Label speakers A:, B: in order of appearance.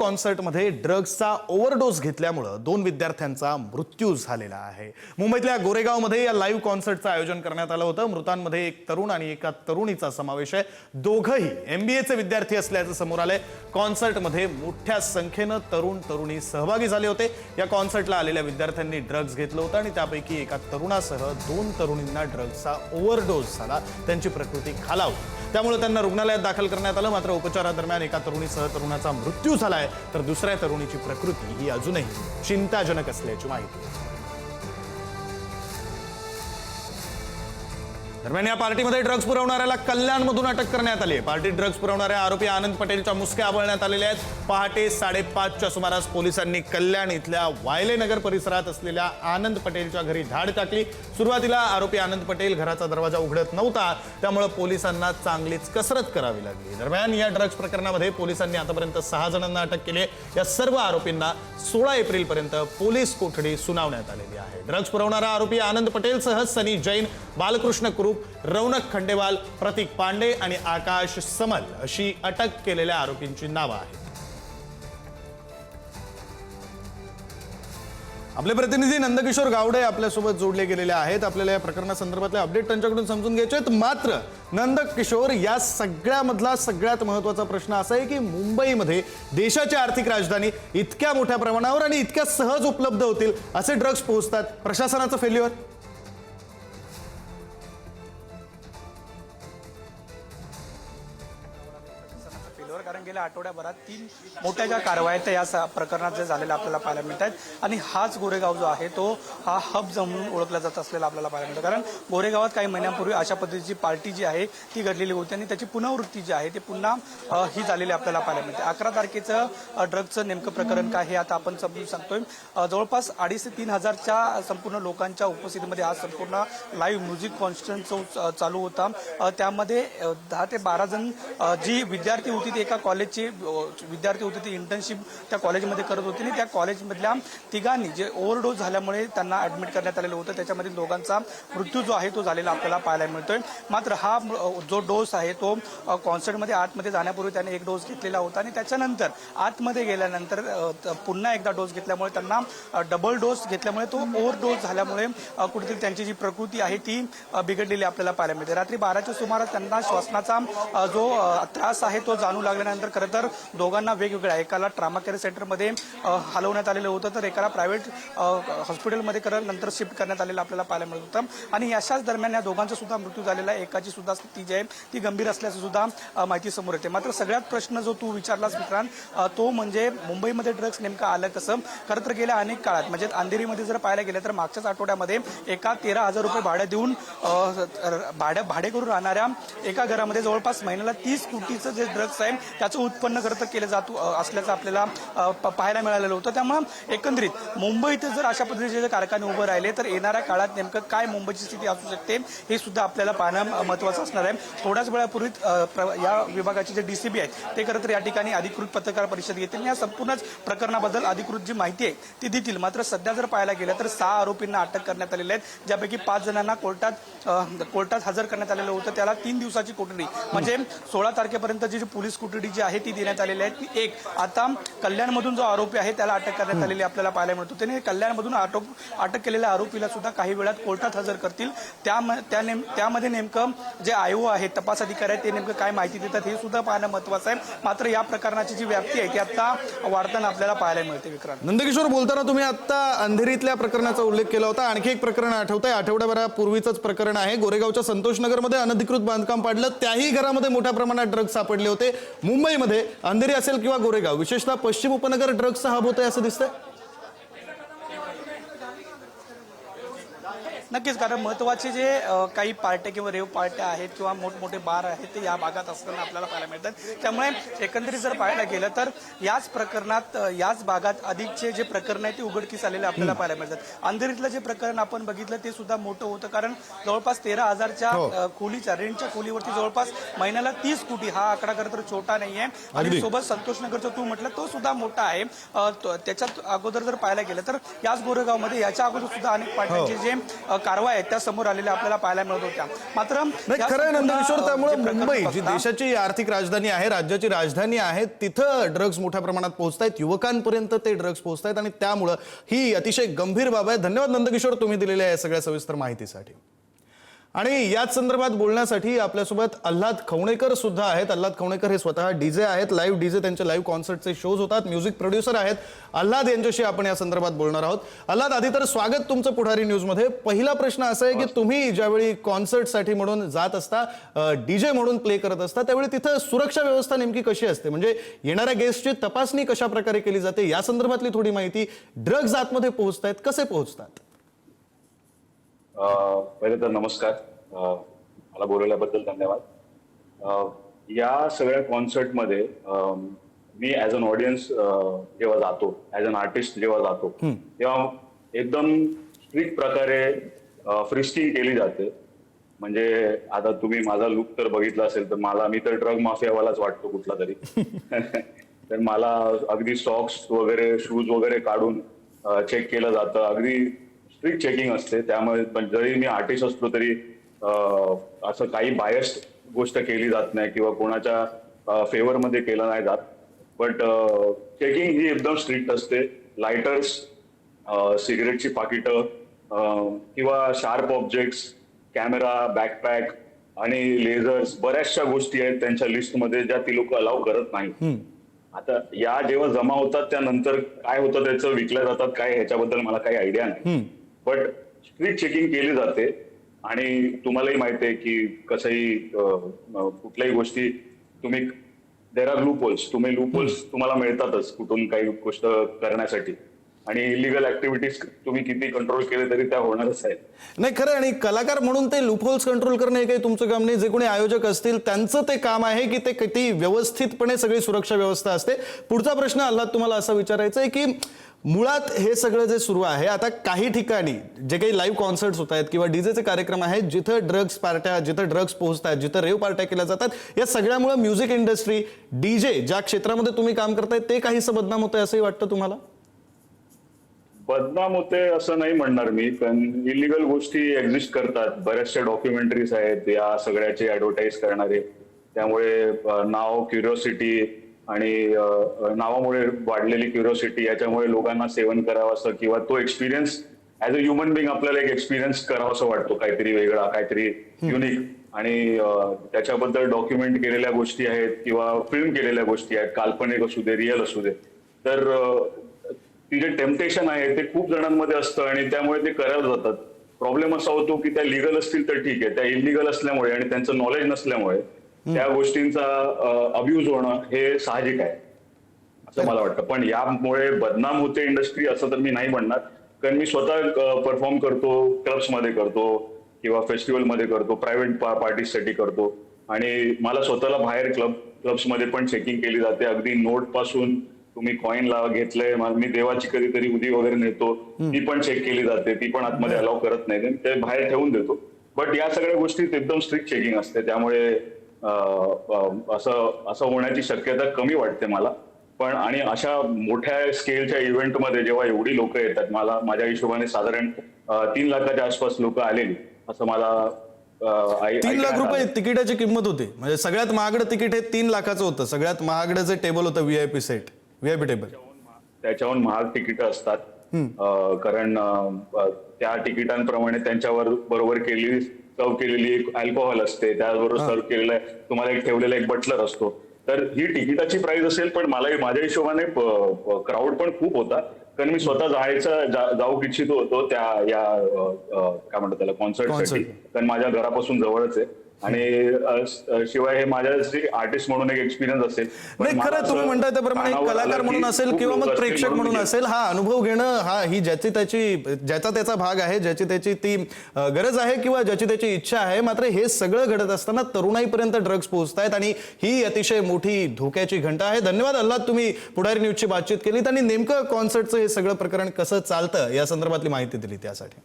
A: कॉन्सर्टमध्ये ड्रग्सचा overdose घेतल्यामुळे 2 विद्यार्थ्यांचा मृत्यू झालेला आहे। मुंबईतल्या गोरेगावमध्ये या लाईव्ह कॉन्सर्टचं आयोजन करण्यात आलं होतं। मृतांमध्ये एक तरुण आणि एका तरुणीचा समावेश आहे। दोघंही MBAचे विद्यार्थी असल्याचं समोर आलंय। कॉन्सर्टमध्ये मोठ्या संख्येने तरुण तरुणी सहभागी झाले होते। या कॉन्सर्टला आलेल्या विद्यार्थ्यांनी ड्रग्स घेतलं होतं आणि त्यापैकी एका तरुणासह 2 तरुणींना ड्रग्सचा ओव्हरडोस झाला। त्यांची प्रकृती खालावली, त्यामुळे त्यांना रुग्णालयात दाखल करण्यात आलं। मात्र उपचारादरम्यान एका तरुणीसह तरुणाचा मृत्यू झालाय, तर दुसऱ्या तरुणीची प्रकृती ही अजूनही चिंताजनक असल्याची माहिती आहे। दरम्यान या पार्टीमध्ये ड्रग्ज पुरवणाऱ्याला कल्याणमधून अटक करण्यात आली आहे। पार्टीत ड्रग्ज पुरवणाऱ्या आरोपी आनंद पटेलच्या मुसक्या आवळण्यात आलेल्या आहेत। पहाटे 5:30च्या सुमारास पोलिसांनी कल्याण इथल्या वायले नगर परिसरात असलेल्या आनंद पटेलच्या घरी धाड टाकली। सुरुवातीला आरोपी आनंद पटेल घराचा दरवाजा उघडत नव्हता, त्यामुळे पोलिसांना चांगलीच कसरत करावी लागली। दरम्यान या ड्रग्ज प्रकरणामध्ये पोलिसांनी आतापर्यंत 6 जणांना अटक केली आहे। या सर्व आरोपींना 16 एप्रिलपर्यंत पोलीस कोठडी सुनावण्यात आलेली आहे। ड्रग्ज पुरवणारा आरोपी आनंद पटेलसह सनी जैन, बालकृष्ण कुरूप, रौनक खंडेवाल, प्रतीक पांडे आणि आकाश समल अशी अटक केलेल्या आरोपींची नावं आहेत। आपले प्रतिनिधी नंदकिशोर गावडे आपल्यासोबत जोडले गेलेले आहेत। आपल्याला या प्रकरणासंदर्भातले अपडेट त्यांच्याकडून समजून घ्यायचे आहेत। मात्र नंदकिशोर, या सगळ्यामधला सगळ्यात महत्त्वाचा प्रश्न असा आहे की मुंबईमध्ये देशाची आर्थिक राजधानी इतक्या मोठ्या प्रमाणावर आणि इतक्या सहज उपलब्ध होतील असे ड्रग्ज पोहोचतात, प्रशासनाचं फेल्युअर?
B: कारण गेल्या आठवड्याभरात 3 मोठ्या ज्या कारवाया या प्रकरणात जे झालेल्या आपल्याला पाहायला मिळतात आणि हाच गोरेगाव जो आहे तो हा हब म्हणून ओळखला जात असलेला आपल्याला पाहायला मिळतं। कारण गोरेगावात काही महिन्यांपूर्वी अशा पद्धतीची पार्टी जी आहे ती घडलेली होती आणि त्याची पुनरावृत्ती जी आहे ती पुन्हा ही झालेली आपल्याला पाहायला मिळते। 11 तारखेचं ड्रग्जचं नेमकं प्रकरण काय हे आता आपण समजून सांगतोय। जवळपास 2,500 ते 3,000च्या संपूर्ण लोकांच्या उपस्थितीमध्ये आज संपूर्ण लाईव्ह म्युझिक कॉन्सर्ट चालू होता। त्यामध्ये 10 ते 12 जण जी विद्यार्थी होती ती एका कॉलेजची विद्यार्थी होते, ती इंटर्नशिप त्या कॉलेजमध्ये करत होती आणि त्या कॉलेजमधल्या तिघांनी जे ओव्हरडोस झाल्यामुळे त्यांना ऍडमिट करण्यात आलेलं होतं। त्याच्यामध्ये दोघांचा मृत्यू जो आहे तो झालेला आपल्याला पाहायला मिळतोय। मात्र हा जो डोस आहे तो कॉन्सर्टमध्ये आतमध्ये जाण्यापूर्वी त्याने एक डोस घेतलेला होता आणि त्याच्यानंतर आतमध्ये गेल्यानंतर पुन्हा एकदा डोस घेतल्यामुळे त्यांना डबल डोस घेतल्यामुळे तो ओव्हरडोस झाल्यामुळे कुठेतरी त्यांची जी प्रकृती आहे ती बिघडलेली आपल्याला पाहायला मिळते। रात्री 12च्या सुमारास त्यांना श्वासनाचा जो त्रास आहे तो जाणू लागल्यानंतर खरं तर दोघांना वेगवेगळ्या, एकाला ट्रामा केअर सेंटरमध्ये हलवण्यात आलेलं होतं, तर एकाला प्रायव्हेट हॉस्पिटलमध्ये नंतर शिफ्ट करण्यात आलेलं आपल्याला पाहायला मिळत होतं। आणि अशाच दरम्यान या दोघांचा सुद्धा मृत्यू झालेला आहे। एकाची सुद्धा स्थिती जी आहे ती गंभीर असल्याचं सुद्धा माहिती समोर येते। मात्र सगळ्यात प्रश्न जो तू विचारलास मित्रांनो तो म्हणजे मुंबईमध्ये ड्रग्ज नेमकं आलं कसं? खरं तर गेल्या अनेक काळात म्हणजे अंधेरीमध्ये जर पाहायला गेलं तर मागच्याच आठवड्यामध्ये एका 13,000 रुपये भाडे देऊन भाडे करून राहणाऱ्या एका घरामध्ये जवळपास महिन्याला 30 कोटीचं जे ड्रग्ज आहे त्याचं उत्पन्न खरं तर केलं जात असल्याचं आपल्याला पाहायला मिळालेलं होतं। त्यामुळे एकंदरीत मुंबईत जर अशा पद्धतीचे जे कारखाने उभे राहिले तर येणाऱ्या काळात नेमकं काय मुंबईची स्थिती असू शकते हे सुद्धा आपल्याला पाहणं महत्त्वाचं असणार आहे। थोड्याच वेळापूर्वी या विभागाचे जे DCP आहेत ते खरं तर या ठिकाणी अधिकृत पत्रकार परिषद घेतील, या संपूर्णच प्रकरणाबद्दल अधिकृत जी माहिती आहे ती देतील। मात्र सध्या जर पाहायला गेलं तर 6 आरोपींना अटक करण्यात आलेली आहे, ज्यापैकी 5 जणांना कोर्टात हजर करण्यात आलेलं होतं। त्याला 3 दिवसाची कोठडी म्हणजे 16 तारखेपर्यंत जी पोलीस कोठडी जी आहे ती देण्यात आलेली आहे। ती एक आता कल्याणमधून जो आरोपी आहे त्याला अटक करण्यात आलेली आपल्याला पाहायला मिळतो। त्याने कल्याणमधून अटक केलेल्या आरोपीला सुद्धा काही वेळात कोर्टात हजर करतील। त्यामध्ये नेमकं जे आयो आहे, तपास अधिकारी आहेत, ते नेमकं काय माहिती देतात हे सुद्धा पाहणं महत्त्वाचं आहे। मात्र या प्रकरणाची जी व्याप्ती आहे ती आता वाढताना आपल्याला पाहायला मिळते। विक्रांत,
A: नंदकिशोर, बोलताना तुम्ही आता अंधेरीतल्या प्रकरणाचा उल्लेख केला होता। आणखी एक प्रकरण आठवतंय, आठवड्याभरापूर्वीच प्रकरण आहे। गोरेगावच्या संतोषनगरमध्ये अनधिकृत बांधकाम पाडलं, त्याही घरामध्ये मोठ्या प्रमाणात ड्रग्ज सापडले होते। मुंबईमध्ये अंधेरी असेल किंवा गोरेगाव, विशेषतः पश्चिम उपनगर ड्रग्जचा हब होतंय असं दिसतंय।
B: नक्कीच, कारण महत्त्वाचे जे काही पार्ट्या किंवा रेव पार्ट्या आहेत किंवा मोठमोठे बार आहेत ते या भागात असताना आपल्याला पाहायला मिळतात। त्यामुळे एकंदरीत जर पाहायला गेलं तर याच प्रकरणात याच भागात अधिकचे जे प्रकरण आहे ते उघडकीस आलेले आपल्याला पाहायला मिळतात। अंधेरीतलं जे प्रकरण आपण बघितलं ते सुद्धा मोठं होतं, कारण जवळपास 13,000च्या खोलीच्या रेंटच्या खोलीवरती जवळपास महिन्याला 30 कोटी हा आकडा खरं तर छोटा नाहीये। आणि सोबत संतोषनगरचं तू म्हटलं तो सुद्धा मोठा आहे। त्याच्यात अगोदर जर पाहायला गेलं तर याच गोरेगावमध्ये याच्या अगोदर सुद्धा अनेक पार्ट्यांचे जे कारवाई आहेत त्या समोर आलेल्या आपल्याला पाहायला मिळत होत्या. मात्र
A: नाही
B: या
A: खरं आहे
B: संपूर्ण,
A: नंदकिशोर, त्यामुळे
B: जे प्रकरण
A: मुंबई जी
B: बघता-
A: देशाची आर्थिक राजधानी आहे, राज्याची राजधानी आहे, तिथं ड्रग्ज मोठ्या प्रमाणात पोहोचतायत, युवकांपर्यंत ते ड्रग्ज पोहोचतायत आणि त्यामुळं ही अतिशय गंभीर बाब आहे. धन्यवाद नंदकिशोर तुम्ही दिलेल्या या सगळ्या सविस्तर माहितीसाठी. आणि याच संदर्भात बोलण्यासाठी आपल्यासोबत आल्हाद खवणेकर सुद्धा आहेत. आल्हाद खवणेकर हे स्वतः डीजे आहेत, लाईव्ह डीजे, त्यांचे लाईव्ह कॉन्सर्टचे शोज होतात, म्युझिक प्रोड्युसर आहेत. आल्हाद यांच्याशी आपण या संदर्भात बोलणार आहोत. आल्हाद, आधी तर स्वागत तुमचं पुढारी न्यूजमध्ये. पहिला प्रश्न असा आहे की तुम्ही ज्यावेळी कॉन्सर्टसाठी म्हणून जात असता, डीजे म्हणून प्ले करत असता, त्यावेळी तिथं सुरक्षा व्यवस्था नेमकी कशी असते? म्हणजे येणाऱ्या गेस्टची तपासणी कशा प्रकारे केली जाते, या संदर्भातली थोडी माहिती. ड्रग्ज आतमध्ये पोहोचतायत, कसे पोहोचतात?
C: पहिले तर नमस्कार, मला बोलवल्याबद्दल धन्यवाद. या सगळ्या कॉन्सर्टमध्ये मी ॲज अन ऑडियन्स जेव्हा जातो, ॲज अन आर्टिस्ट जेव्हा जातो, तेव्हा एकदम स्ट्रिक्ट प्रकारे फ्रिस्किंग केली जाते. म्हणजे आता तुम्ही माझा लुक तर बघितला असेल तर मी तर ड्रग माफियावालाच वाटतो कुठला तरी. तर मला अगदी सॉक्स वगैरे, शूज वगैरे काढून चेक केलं जातं. अगदी स्ट्रिक्ट चेकिंग असते. त्यामुळे पण जरी मी आर्टिस्ट असलो तरी असं काही बायस्ड गोष्ट केली जात नाही किंवा कोणाच्या फेवरमध्ये केलं नाही जात. बट चेकिंग ही एकदम स्ट्रिक्ट असते. लायटर्स, सिगरेटची पाकिटं किंवा शार्प ऑब्जेक्ट्स, कॅमेरा, बॅकपॅक आणि लेझर्स, बऱ्याचशा गोष्टी आहेत त्यांच्या लिस्टमध्ये ज्या ती लोक अलाउ करत नाही. आता या जेव्हा जमा होतात त्यानंतर काय होतं त्याचं विकल्या जातात काय ह्याच्याबद्दल मला काही आयडिया नाही. बट स्ट्रिक्ट चेकिंग केली जाते. आणि तुम्हालाही माहिती आहे की कसंही कुठल्याही गोष्टी तुम्ही देर आर लूपहोल्स, तुम्हाला मिळतातच कुठून काही गोष्ट करण्यासाठी. आणि इलिगल ऍक्टिव्हिटीज तुम्ही किती कंट्रोल केले तरी त्या होणारच आहेत.
A: नाही खरं, आणि कलाकार म्हणून ते लूपहोल्स कंट्रोल करणे हे काही तुमचं काम नाही. जे कोणी आयोजक असतील त्यांचं ते काम आहे की ते किती व्यवस्थितपणे सगळी सुरक्षा व्यवस्था असते. पुढचा प्रश्न आल्हाद तुम्हाला असा विचारायचा आहे की मुळात हे सगळं जे सुरू आहे आता, काही ठिकाणी जे काही लाईव्ह कॉन्सर्ट्स होत आहेत किंवा डीजेचे कार्यक्रम आहेत, जिथं ड्रग्स पार्ट्या, जिथं ड्रग्स पोहोचतात, जिथं रेव पार्ट्या केल्या जातात, या सगळ्यामुळे म्युझिक इंडस्ट्री, डीजे ज्या क्षेत्रामध्ये तुम्ही काम करताय ते काहीसं बदनाम होतंय असंही वाटतं तुम्हाला?
C: बदनाम होते असं नाही म्हणणार मी, पण इलिगल गोष्टी एक्झिस्ट करतात. बऱ्याचशा डॉक्युमेंटरीज आहेत या सगळ्याचे ऍडव्हर्टाईज करणारे. त्यामुळे नाव, क्युरिओसिटी आणि नावामुळे वाढलेली क्युरिओसिटी, याच्यामुळे लोकांना सेवन करावं असं किंवा तो experience as a human being आपल्याला एक एक्सपिरियन्स करावा असं वाटतो, काहीतरी वेगळा, काहीतरी युनिक. आणि त्याच्याबद्दल डॉक्युमेंट केलेल्या गोष्टी आहेत किंवा फिल्म केलेल्या गोष्टी आहेत, काल्पनिक असू दे, रिअल असू दे, तर ती जे टेम्पटेशन आहे ते खूप जणांमध्ये असतं आणि त्यामुळे ते करायला जातात. प्रॉब्लेम असा होतो की त्या लिगल असतील तर ठीक आहे, त्या इलिगल असल्यामुळे आणि त्यांचं नॉलेज नसल्यामुळे त्या गोष्टींचा अब्यूज होणं हे साहजिक आहे असं मला वाटतं. पण यामुळे बदनाम होते इंडस्ट्री असं तर मी नाही म्हणणार, कारण मी स्वतः परफॉर्म करतो, क्लब्समध्ये करतो किंवा फेस्टिवलमध्ये करतो, प्रायव्हेट पार्टीजसाठी करतो आणि मला स्वतःला बाहेर क्लब्समध्ये पण चेकिंग केली जाते. अगदी नोट पासून तुम्ही कॉईन घेतलंय, मी देवाची कधीतरी उदी वगैरे नेतो, ती पण चेक केली जाते, ती पण आतमध्ये अलाउ करत नाही, ते बाहेर ठेवून देतो. बट या सगळ्या गोष्टीत एकदम स्ट्रिक्ट चेकिंग असते. त्यामुळे असं होण्याची शक्यता कमी वाटते मला. पण आणि अशा मोठ्या स्केलच्या इव्हेंटमध्ये जेव्हा एवढी लोक येतात, माझ्या हिशोबाने साधारण 3 लाखाच्या आसपास लोक आलेली असं मला
A: 3 लाख रुपये तिकिटाची किंमत होती. म्हणजे सगळ्यात महागडं तिकीट हे 3 लाखाचं होतं. सगळ्यात महागडं जे टेबल होतं व्हीआयपी सेट, व्हीआयपी टेबल, त्याच्याहून
C: महाग तिकीट असतात. कारण त्या तिकिटांप्रमाणे त्यांच्यावर बरोबर सर्व केलेली एक अल्कोहोल असते, त्याबरोबर सर्व केलेला तुम्हाला एक ठेवलेला एक बटलर असतो. तर ही तिकिटाची प्राइस असेल, पण माझ्या हिशोबाने क्राऊड पण खूप होता, कारण मी स्वतः जाऊ इच्छित होतो त्या काय म्हणतात त्याला, कॉन्सर्टसाठी, कारण माझ्या घरापासून जवळच आहे आणि शिवाय हे माझ्यासाठी आर्टिस्ट म्हणून एक एक्सपिरियन्स असेल.
A: नाही खरं तुम्ही म्हणताय त्याप्रमाणे कलाकार म्हणून असेल किंवा मग प्रेक्षक म्हणून असेल, हा अनुभव घेणं हा ही ज्याचा त्याचा भाग आहे, ज्याची त्याची ती गरज आहे किंवा ज्याची त्याची इच्छा आहे. मात्र हे सगळं घडत असताना तरुणाईपर्यंत ड्रग्ज पोहोचतायत आणि ही अतिशय मोठी धोक्याची घंटा आहे. धन्यवाद आल्हाद, तुम्ही पुढारी न्यूजची बातचीत केली आणि नेमकं कॉन्सर्टचं हे सगळं प्रकरण कसं चालतं या संदर्भातली माहिती दिली त्यासाठी.